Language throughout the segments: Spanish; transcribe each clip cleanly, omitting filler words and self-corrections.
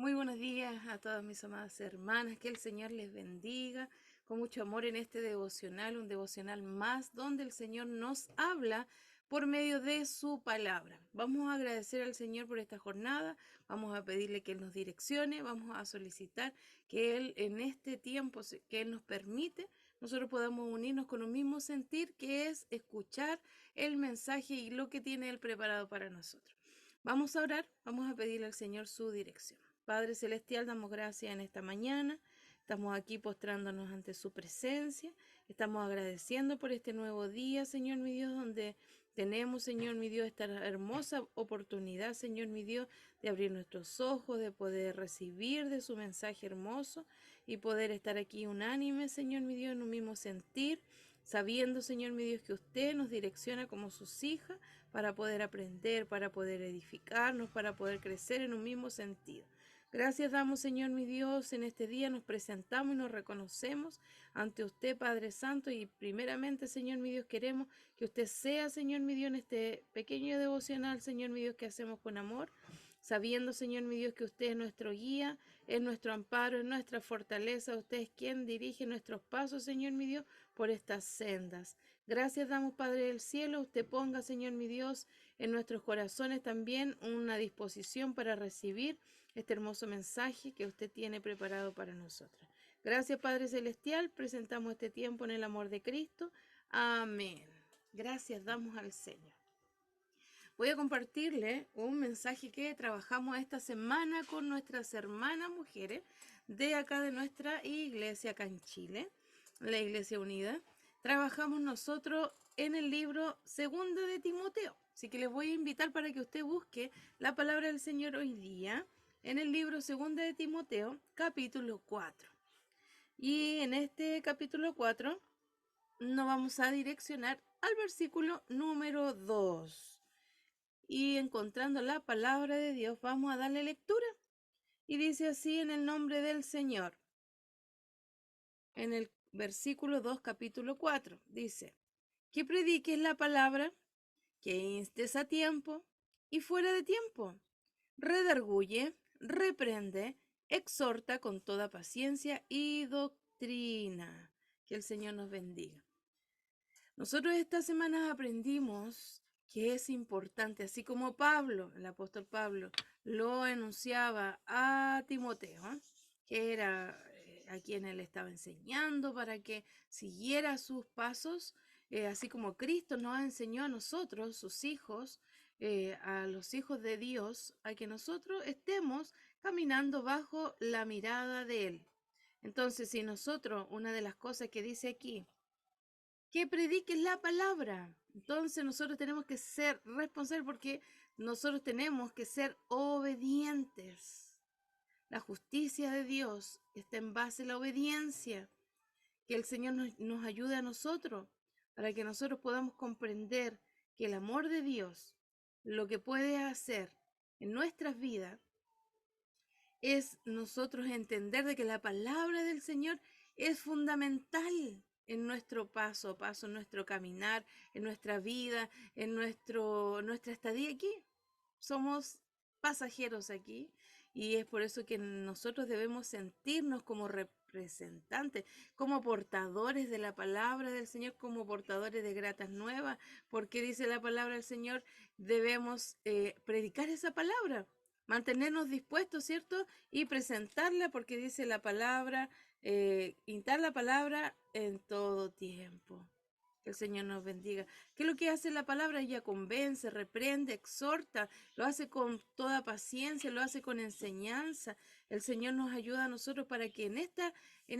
Muy buenos días a todas mis amadas hermanas, que el Señor les bendiga con mucho amor en este devocional, un devocional más donde el Señor nos habla por medio de su palabra. Vamos a agradecer al Señor por esta jornada, vamos a pedirle que Él nos direccione, vamos a solicitar que Él en este tiempo que Él nos permite, nosotros podamos unirnos con un mismo sentir que es escuchar el mensaje y lo que tiene Él preparado para nosotros. Vamos a orar, vamos a pedirle al Señor su dirección. Padre Celestial, damos gracias en esta mañana. Estamos aquí postrándonos ante su presencia. Estamos agradeciendo por este nuevo día, Señor mi Dios, donde tenemos, Señor mi Dios, esta hermosa oportunidad, Señor mi Dios, de abrir nuestros ojos, de poder recibir de su mensaje hermoso y poder estar aquí unánime, Señor mi Dios, en un mismo sentir, sabiendo, Señor mi Dios, que usted nos direcciona como sus hijas para poder aprender, para poder edificarnos, para poder crecer en un mismo sentido. Gracias damos, Señor mi Dios, en este día nos presentamos y nos reconocemos ante usted, Padre Santo, y primeramente, Señor mi Dios, queremos que usted sea, Señor mi Dios, en este pequeño devocional, Señor mi Dios, que hacemos con amor, sabiendo, Señor mi Dios, que usted es nuestro guía, es nuestro amparo, es nuestra fortaleza, usted es quien dirige nuestros pasos, Señor mi Dios, por estas sendas. Gracias damos, Padre del cielo, usted ponga, Señor mi Dios, en nuestros corazones también una disposición para recibir este hermoso mensaje que usted tiene preparado para nosotros. Gracias, Padre Celestial, presentamos este tiempo en el amor de Cristo. Amén. Gracias damos al Señor. Voy a compartirle un mensaje que trabajamos esta semana con nuestras hermanas mujeres de acá de nuestra iglesia acá en Chile, la Iglesia Unida. Trabajamos nosotros en el libro Segunda de Timoteo. Así que les voy a invitar para que usted busque la palabra del Señor hoy día en el libro Segunda de Timoteo, capítulo 4. Y en este capítulo 4 nos vamos a direccionar al versículo número 2. Y encontrando la palabra de Dios, vamos a darle lectura. Y dice así en el nombre del Señor. En el versículo 2, capítulo 4, dice, que prediques la palabra, que instes a tiempo y fuera de tiempo. Redarguye, reprende, exhorta con toda paciencia y doctrina. Que el Señor nos bendiga. Nosotros esta semana aprendimos que es importante, así como Pablo, el apóstol Pablo, lo enunciaba a Timoteo, que era a quien él estaba enseñando para que siguiera sus pasos, así como Cristo nos enseñó a nosotros, sus hijos, a los hijos de Dios, a que nosotros estemos caminando bajo la mirada de Él. Entonces, si nosotros, una de las cosas que dice aquí, que prediques la palabra. Entonces nosotros tenemos que ser responsables porque nosotros tenemos que ser obedientes. La justicia de Dios está en base a la obediencia. Que el Señor nos ayude a nosotros para que nosotros podamos comprender que el amor de Dios, lo que puede hacer en nuestras vidas, es nosotros entender de que la palabra del Señor es fundamental en nuestro paso a paso, en nuestro caminar, en nuestra vida, en nuestra estadía aquí. Somos pasajeros aquí y es por eso que nosotros debemos sentirnos como representantes, como portadores de la palabra del Señor, como portadores de gratas nuevas, porque dice la palabra del Señor, debemos predicar esa palabra, mantenernos dispuestos, ¿cierto? Y presentarla porque dice la palabra, pintar la palabra en todo tiempo. Que el Señor nos bendiga. ¿Qué es lo que hace la palabra? Ella convence, reprende, exhorta, lo hace con toda paciencia, lo hace con enseñanza. El Señor nos ayuda a nosotros para que en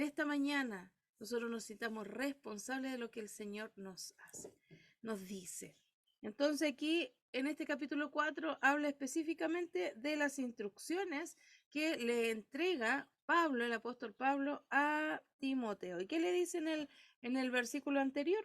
esta mañana nosotros nos sintamos responsables de lo que el Señor nos hace, nos dice. Entonces aquí en este capítulo 4 habla específicamente de las instrucciones que le entrega Pablo, el apóstol Pablo, a Timoteo. ¿Y qué le dice en el versículo anterior?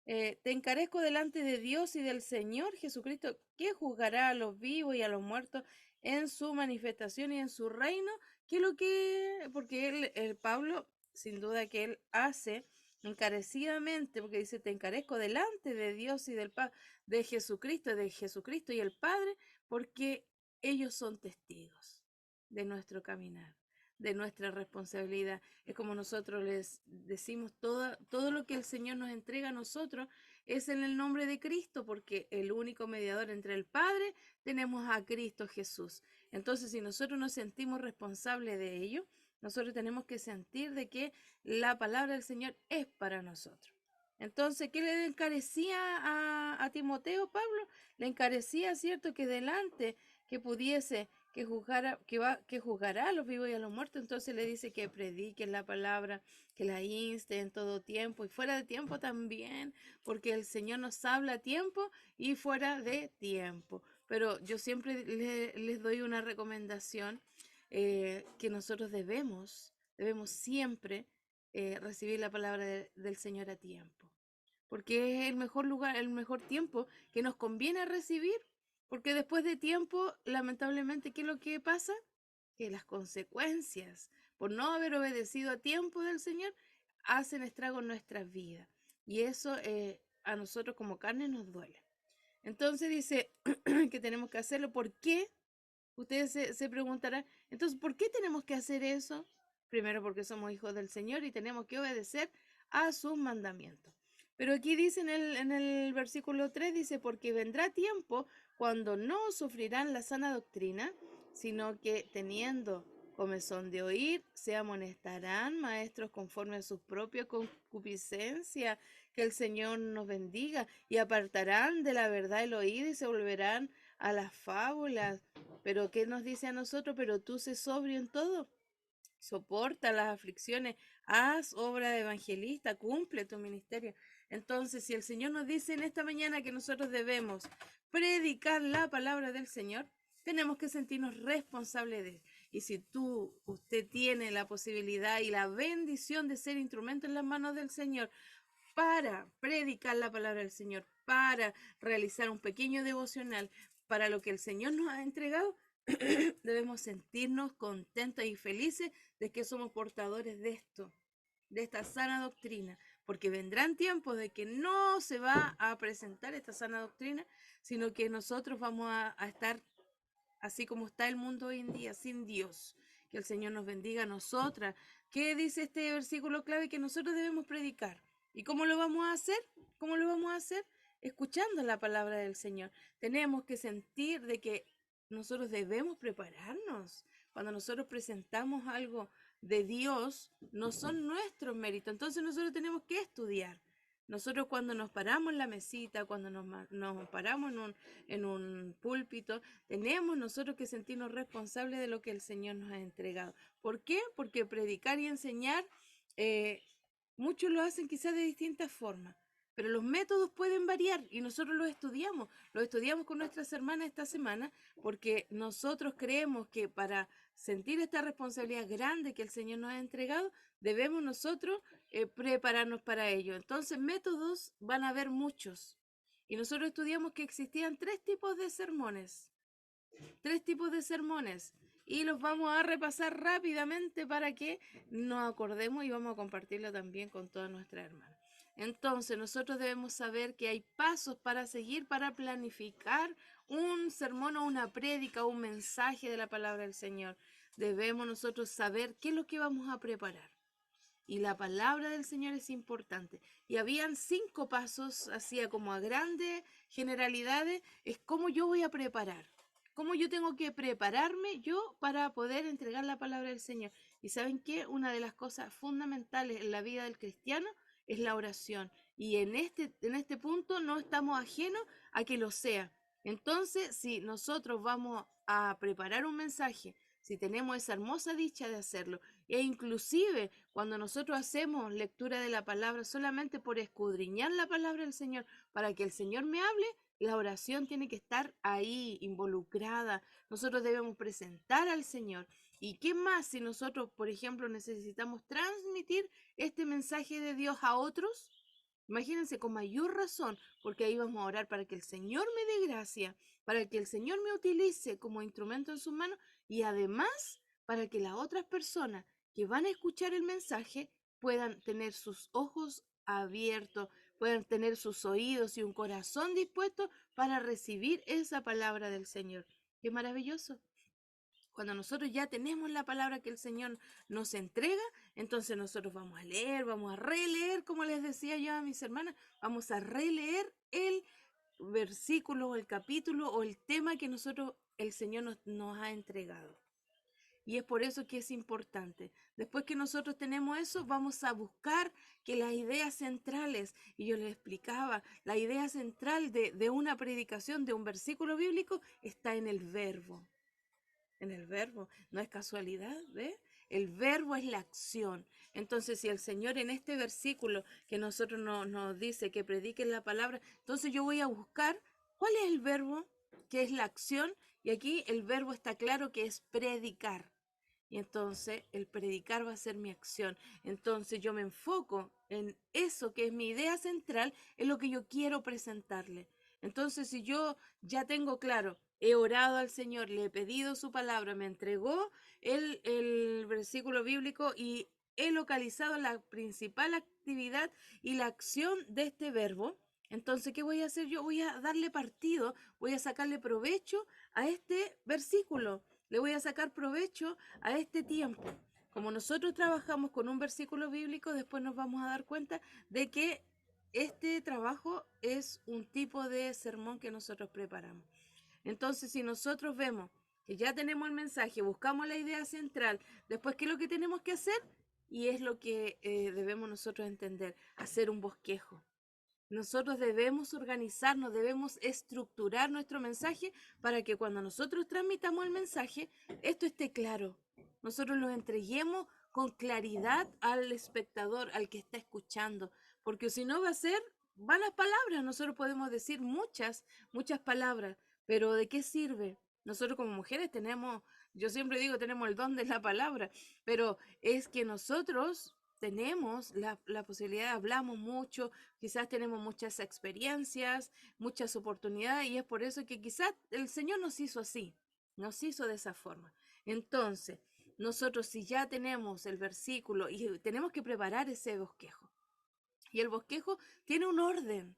Te encarezco delante de Dios y del Señor Jesucristo, que juzgará a los vivos y a los muertos en su manifestación y en su reino, que lo que, porque el Pablo, sin duda que él hace encarecidamente, porque dice, te encarezco delante de Dios y de Jesucristo y el Padre, porque ellos son testigos. de nuestro caminar, de nuestra responsabilidad. Es como nosotros les decimos, todo lo que el Señor nos entrega a nosotros es en el nombre de Cristo, porque el único mediador entre el Padre tenemos a Cristo Jesús. Entonces, si nosotros nos sentimos responsables de ello, nosotros tenemos que sentir de que la palabra del Señor es para nosotros. Entonces, ¿qué le encarecía a Timoteo, Pablo? Le encarecía, ¿cierto?, que delante que pudiese, que juzgara, que juzgará a los vivos y a los muertos. Entonces le dice que predique la palabra, que la inste en todo tiempo y fuera de tiempo también, porque el Señor nos habla a tiempo y fuera de tiempo. Pero yo siempre les doy una recomendación, que nosotros debemos siempre recibir la palabra del Señor a tiempo, porque es el mejor lugar, el mejor tiempo que nos conviene recibir, porque después de tiempo, lamentablemente, ¿qué es lo que pasa? Que las consecuencias por no haber obedecido a tiempo del Señor hacen estrago en nuestras vidas. Y eso a nosotros como carne nos duele. Entonces dice que tenemos que hacerlo. ¿Por qué? Ustedes se preguntarán, entonces, ¿por qué tenemos que hacer eso? Primero porque somos hijos del Señor y tenemos que obedecer a sus mandamientos. Pero aquí dice en el versículo 3, dice, porque vendrá tiempo cuando no sufrirán la sana doctrina, sino que teniendo comezón de oír, se amonestarán maestros conforme a su propia concupiscencia. Que el Señor nos bendiga, y apartarán de la verdad el oído y se volverán a las fábulas. Pero ¿qué nos dice a nosotros? Pero tú sé sobrio en todo, soporta las aflicciones, haz obra de evangelista, cumple tu ministerio. Entonces, si el Señor nos dice en esta mañana que nosotros debemos predicar la palabra del Señor, tenemos que sentirnos responsables de él. Y si usted tiene la posibilidad y la bendición de ser instrumento en las manos del Señor para predicar la palabra del Señor, para realizar un pequeño devocional, para lo que el Señor nos ha entregado, debemos sentirnos contentos y felices de que somos portadores de esto, de esta sana doctrina, porque vendrán tiempos de que no se va a presentar esta sana doctrina, sino que nosotros vamos a estar así como está el mundo hoy en día, sin Dios. Que el Señor nos bendiga a nosotras. ¿Qué dice este versículo clave? Que nosotros debemos predicar. ¿Y cómo lo vamos a hacer? ¿Cómo lo vamos a hacer? Escuchando la palabra del Señor. Tenemos que sentir de que nosotros debemos prepararnos. Cuando nosotros presentamos algo de Dios, no son nuestros méritos. Entonces nosotros tenemos que estudiar. Nosotros cuando nos paramos en la mesita, cuando nos paramos en un púlpito, tenemos nosotros que sentirnos responsables de lo que el Señor nos ha entregado. ¿Por qué? Porque predicar y enseñar, eh, muchos lo hacen quizás de distintas formas, pero los métodos pueden variar y nosotros los estudiamos con nuestras hermanas esta semana, porque nosotros creemos que para sentir esta responsabilidad grande que el Señor nos ha entregado, debemos nosotros prepararnos para ello. Entonces, métodos van a haber muchos. Y nosotros estudiamos que existían tres tipos de sermones, y los vamos a repasar rápidamente para que nos acordemos y vamos a compartirlo también con todas nuestras hermanas. Entonces, nosotros debemos saber que hay pasos para seguir para planificar un sermón o una prédica o un mensaje de la palabra del Señor. Debemos nosotros saber qué es lo que vamos a preparar. Y la palabra del Señor es importante. Y habían 5 pasos, así como a grandes generalidades, es cómo yo voy a preparar. Cómo yo tengo que prepararme yo para poder entregar la palabra del Señor. Y ¿saben qué? Una de las cosas fundamentales en la vida del cristiano es la oración. Y en este punto no estamos ajenos a que lo sea. Entonces, si nosotros vamos a preparar un mensaje, si tenemos esa hermosa dicha de hacerlo, e inclusive cuando nosotros hacemos lectura de la palabra solamente por escudriñar la palabra del Señor, para que el Señor me hable, la oración tiene que estar ahí, involucrada. Nosotros debemos presentar al Señor. ¿Y qué más si nosotros, por ejemplo, necesitamos transmitir este mensaje de Dios a otros? Imagínense con mayor razón, porque ahí vamos a orar para que el Señor me dé gracia, para que el Señor me utilice como instrumento en sus manos, y además para que las otras personas que van a escuchar el mensaje puedan tener sus ojos abiertos, puedan tener sus oídos y un corazón dispuesto para recibir esa palabra del Señor. Qué maravilloso. Cuando nosotros ya tenemos la palabra que el Señor nos entrega, entonces nosotros vamos a leer, vamos a releer, como les decía yo a mis hermanas, vamos a releer el versículo o el capítulo o el tema que el Señor nos ha entregado. Y es por eso que es importante. Después que nosotros tenemos eso, vamos a buscar que las ideas centrales, y yo les explicaba, la idea central de una predicación, de un versículo bíblico, está en el verbo. En el verbo, no es casualidad, ¿ve? El verbo es la acción. Entonces, si el Señor en este versículo que nosotros nos dice que prediquen la palabra, entonces yo voy a buscar cuál es el verbo, que es la acción, y aquí el verbo está claro que es predicar. Y entonces el predicar va a ser mi acción. Entonces yo me enfoco en eso que es mi idea central, en lo que yo quiero presentarle. Entonces si yo ya tengo claro, he orado al Señor, le he pedido su palabra, me entregó el versículo bíblico y he localizado la principal actividad y la acción de este verbo. Entonces, ¿qué voy a hacer yo? Voy a darle partido, voy a sacarle provecho a este versículo, le voy a sacar provecho a este tiempo. Como nosotros trabajamos con un versículo bíblico, después nos vamos a dar cuenta de que este trabajo es un tipo de sermón que nosotros preparamos. Entonces, si nosotros vemos que ya tenemos el mensaje, buscamos la idea central, después, ¿qué es lo que tenemos que hacer? Y es lo que debemos nosotros entender, hacer un bosquejo. Nosotros debemos organizarnos, debemos estructurar nuestro mensaje para que cuando nosotros transmitamos el mensaje, esto esté claro. Nosotros lo entreguemos con claridad al espectador, al que está escuchando, porque si no va a ser vanas palabras. Nosotros podemos decir muchas palabras, pero ¿de qué sirve? Nosotros como mujeres tenemos, yo siempre digo, tenemos el don de la palabra, pero es que nosotros tenemos la posibilidad, hablamos mucho, quizás tenemos muchas experiencias, muchas oportunidades, y es por eso que quizás el Señor nos hizo así, nos hizo de esa forma. Entonces, nosotros si ya tenemos el versículo y tenemos que preparar ese bosquejo, y el bosquejo tiene un orden.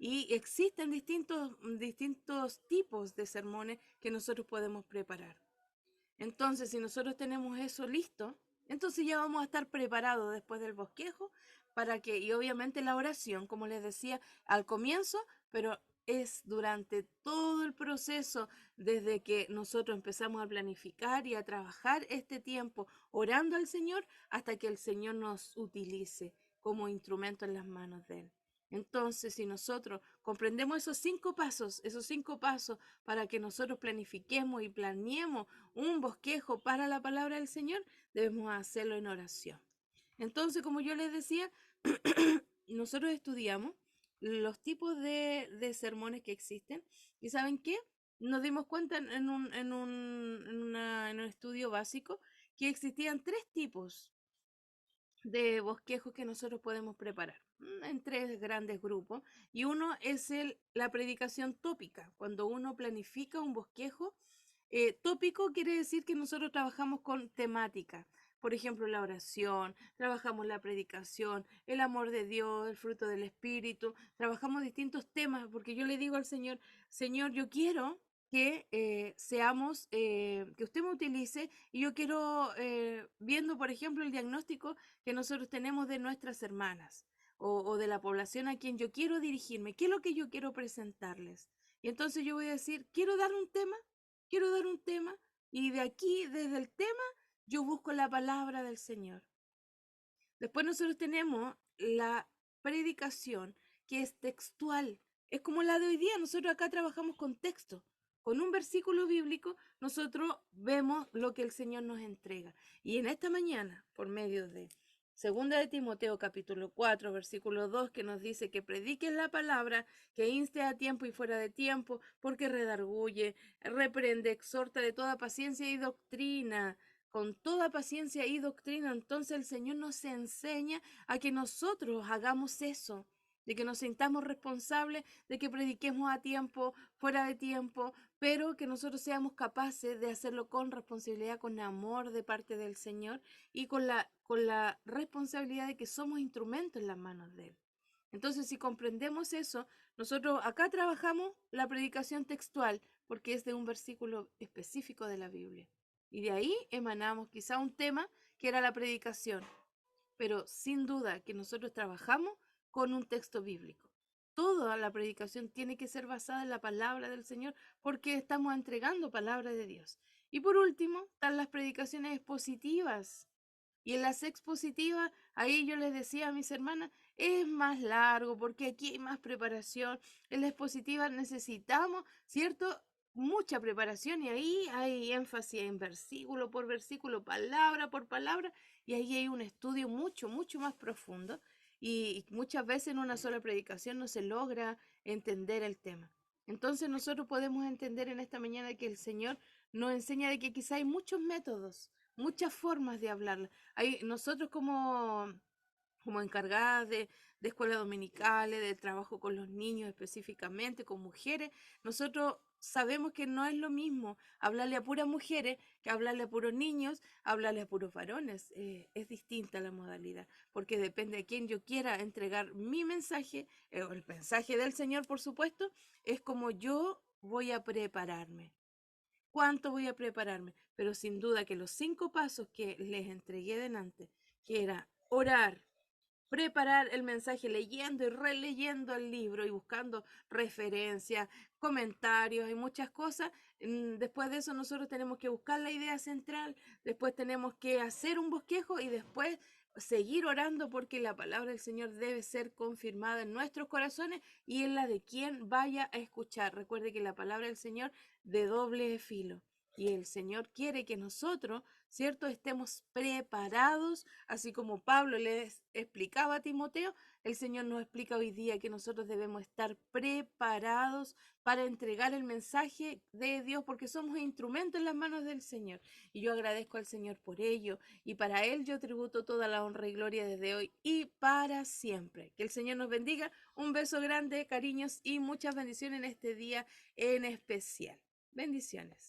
Y existen distintos tipos de sermones que nosotros podemos preparar. Entonces, si nosotros tenemos eso listo, entonces ya vamos a estar preparados después del bosquejo para que, y obviamente la oración, como les decía al comienzo, pero es durante todo el proceso, desde que nosotros empezamos a planificar y a trabajar este tiempo orando al Señor, hasta que el Señor nos utilice como instrumento en las manos de Él. Entonces, si nosotros comprendemos esos 5 pasos para que nosotros planifiquemos y planeemos un bosquejo para la palabra del Señor, debemos hacerlo en oración. Entonces, como yo les decía, nosotros estudiamos los tipos de sermones que existen y ¿saben qué? Nos dimos cuenta en un estudio básico que existían 3 tipos de bosquejos que nosotros podemos preparar en 3 grandes grupos, y uno es la predicación tópica. Cuando uno planifica un bosquejo tópico, quiere decir que nosotros trabajamos con temática. Por ejemplo, la oración, trabajamos la predicación, el amor de Dios, el fruto del Espíritu, trabajamos distintos temas, porque yo le digo al Señor, Señor, yo quiero que que usted me utilice, y yo quiero, viendo por ejemplo el diagnóstico que nosotros tenemos de nuestras hermanas o de la población a quien yo quiero dirigirme, ¿qué es lo que yo quiero presentarles? Y entonces yo voy a decir, quiero dar un tema, y de aquí, desde el tema, yo busco la palabra del Señor. Después nosotros tenemos la predicación, que es textual. Es como la de hoy día. Nosotros acá trabajamos con texto. Con un versículo bíblico, nosotros vemos lo que el Señor nos entrega. Y en esta mañana, por medio de Segunda de Timoteo capítulo 4, versículo 2, que nos dice que prediquen la palabra, que inste a tiempo y fuera de tiempo, porque redarguye, reprende, exhorta de toda paciencia y doctrina, con toda paciencia y doctrina. Entonces el Señor nos enseña a que nosotros hagamos eso, de que nos sintamos responsables, de que prediquemos a tiempo, fuera de tiempo, pero que nosotros seamos capaces de hacerlo con responsabilidad, con amor de parte del Señor, y con la responsabilidad de que somos instrumentos en las manos de Él. Entonces, si comprendemos eso, nosotros acá trabajamos la predicación textual, porque es de un versículo específico de la Biblia. Y de ahí emanamos quizá un tema que era la predicación, pero sin duda que nosotros trabajamos con un texto bíblico. Toda la predicación tiene que ser basada en la palabra del Señor porque estamos entregando palabra de Dios. Y por último, están las predicaciones expositivas. Y en las expositivas, ahí yo les decía a mis hermanas, es más largo porque aquí hay más preparación. En la expositiva necesitamos, ¿cierto? Mucha preparación y ahí hay énfasis en versículo por versículo, palabra por palabra, y ahí hay un estudio mucho, mucho más profundo. Y muchas veces en una sola predicación no se logra entender el tema. Entonces nosotros podemos entender en esta mañana que el Señor nos enseña de que quizá hay muchos métodos, muchas formas de hablar. Nosotros como encargadas de escuelas dominicales, de trabajo con los niños específicamente, con mujeres, nosotros sabemos que no es lo mismo hablarle a puras mujeres que hablarle a puros niños, hablarle a puros varones. Es distinta la modalidad, porque depende de quién yo quiera entregar mi mensaje, o el mensaje del Señor, por supuesto, es como yo voy a prepararme. ¿Cuánto voy a prepararme? Pero sin duda que los 5 pasos que les entregué delante, que era orar, preparar el mensaje leyendo y releyendo el libro y buscando referencias, comentarios y muchas cosas. Después de eso nosotros tenemos que buscar la idea central, después tenemos que hacer un bosquejo y después seguir orando porque la palabra del Señor debe ser confirmada en nuestros corazones y en la de quien vaya a escuchar. Recuerde que la palabra del Señor de doble filo. Y el Señor quiere que nosotros, ¿cierto?, estemos preparados, así como Pablo les explicaba a Timoteo, el Señor nos explica hoy día que nosotros debemos estar preparados para entregar el mensaje de Dios, porque somos instrumentos en las manos del Señor. Y yo agradezco al Señor por ello, y para Él yo tributo toda la honra y gloria desde hoy y para siempre. Que el Señor nos bendiga. Un beso grande, cariños y muchas bendiciones en este día en especial. Bendiciones.